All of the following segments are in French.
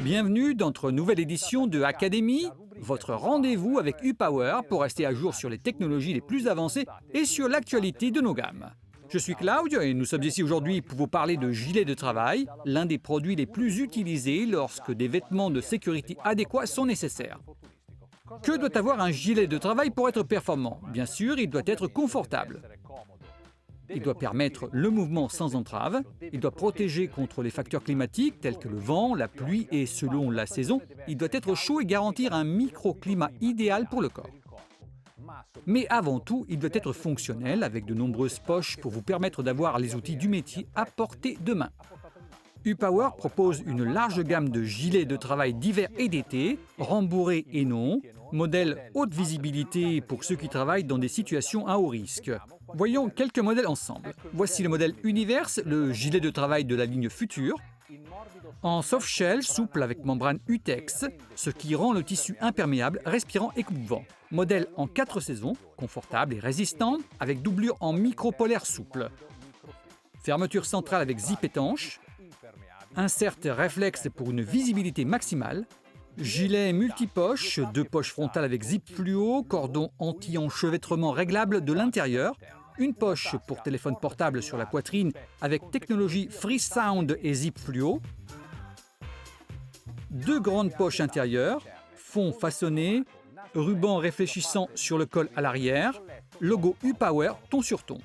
Bienvenue dans notre nouvelle édition de Academy, votre rendez-vous avec UPower pour rester à jour sur les technologies les plus avancées et sur l'actualité de nos gammes. Je suis Claudio et nous sommes ici aujourd'hui pour vous parler de gilets de travail, l'un des produits les plus utilisés lorsque des vêtements de sécurité adéquats sont nécessaires. Que doit avoir un gilet de travail pour être performant? Bien sûr, il doit être confortable. Il doit permettre le mouvement sans entrave. Il doit protéger contre les facteurs climatiques tels que le vent, la pluie et selon la saison. Il doit être chaud et garantir un microclimat idéal pour le corps. Mais avant tout, il doit être fonctionnel avec de nombreuses poches pour vous permettre d'avoir les outils du métier à portée de main. UPower propose une large gamme de gilets de travail d'hiver et d'été, rembourrés et non, modèles haute visibilité pour ceux qui travaillent dans des situations à haut risque. Voyons quelques modèles ensemble. Voici le modèle Universe, le gilet de travail de la ligne Future. En soft shell, souple avec membrane Utex, ce qui rend le tissu imperméable, respirant et coupe-vent. Modèle en 4 saisons, confortable et résistant, avec doublure en micropolaire souple. Fermeture centrale avec zip étanche. Insert réflexe pour une visibilité maximale. Gilet multipoche, 2 poches frontales avec zip fluo, cordon anti-enchevêtrement réglable de l'intérieur. Une poche pour téléphone portable sur la poitrine avec technologie FreeSound et zip fluo. 2 grandes poches intérieures, fond façonné, ruban réfléchissant sur le col à l'arrière, logo UPower ton sur ton.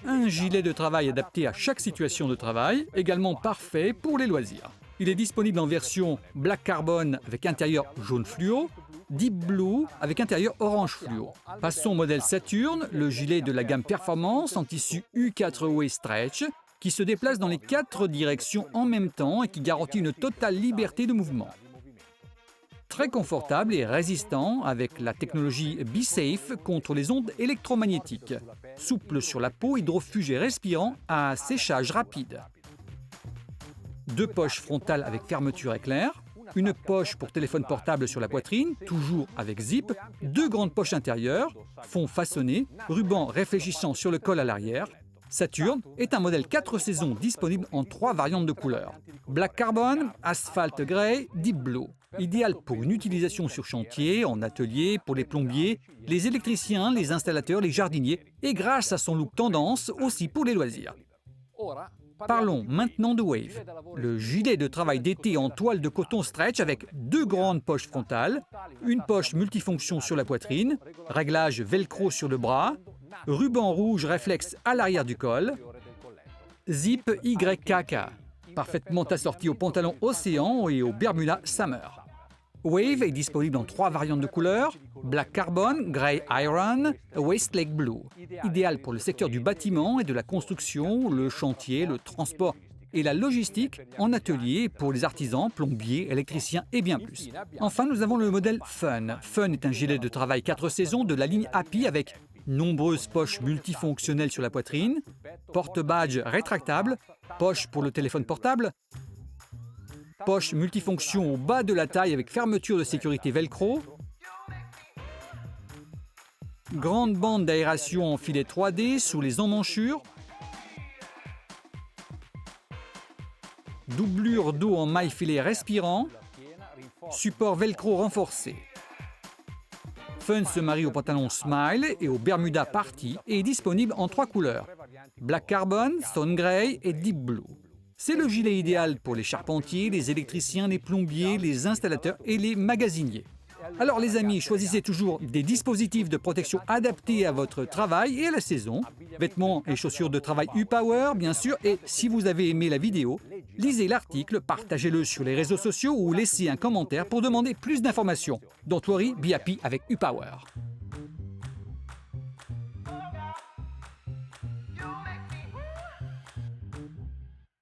Un gilet de travail adapté à chaque situation de travail, également parfait pour les loisirs. Il est disponible en version Black Carbon avec intérieur jaune fluo, Deep Blue avec intérieur orange fluo. Passons au modèle Saturn, le gilet de la gamme Performance en tissu U4OE Stretch qui se déplace dans les 4 directions en même temps et qui garantit une totale liberté de mouvement. Très confortable et résistant avec la technologie BeSafe contre les ondes électromagnétiques. Souple sur la peau, hydrofuge et respirant à séchage rapide. 2 poches frontales avec fermeture éclair. Une poche pour téléphone portable sur la poitrine, toujours avec zip. 2 grandes poches intérieures, fond façonné, ruban réfléchissant sur le col à l'arrière. Saturn est un modèle 4 saisons disponible en 3 variantes de couleurs. Black Carbon, Asphalt Grey, Deep Blue. Idéal pour une utilisation sur chantier, en atelier, pour les plombiers, les électriciens, les installateurs, les jardiniers et grâce à son look tendance aussi pour les loisirs. Parlons maintenant de Wave, le gilet de travail d'été en toile de coton stretch avec 2 grandes poches frontales, une poche multifonction sur la poitrine, réglage velcro sur le bras, ruban rouge réflexe à l'arrière du col, zip YKK, parfaitement assorti au pantalon Océan et au Bermuda Summer. Wave est disponible en 3 variantes de couleurs, Black Carbon, Grey Iron, Westlake Blue. Idéal pour le secteur du bâtiment et de la construction, le chantier, le transport et la logistique en atelier pour les artisans, plombiers, électriciens et bien plus. Enfin, nous avons le modèle Fun. Fun est un gilet de travail 4 saisons de la ligne Happy avec nombreuses poches multifonctionnelles sur la poitrine, porte-badge rétractable, poche pour le téléphone portable, poche multifonction au bas de la taille avec fermeture de sécurité velcro, grande bande d'aération en filet 3D sous les emmanchures, doublure dos en maille filet respirant, support velcro renforcé. Fun se marie au pantalon Smile et au Bermuda Party et est disponible en 3 couleurs, Black Carbon, Stone Grey et Deep Blue. C'est le gilet idéal pour les charpentiers, les électriciens, les plombiers, les installateurs et les magasiniers. Alors les amis, choisissez toujours des dispositifs de protection adaptés à votre travail et à la saison. Vêtements et chaussures de travail UPower, bien sûr. Et si vous avez aimé la vidéo, lisez l'article, partagez-le sur les réseaux sociaux ou laissez un commentaire pour demander plus d'informations. Don't worry, be happy avec UPower.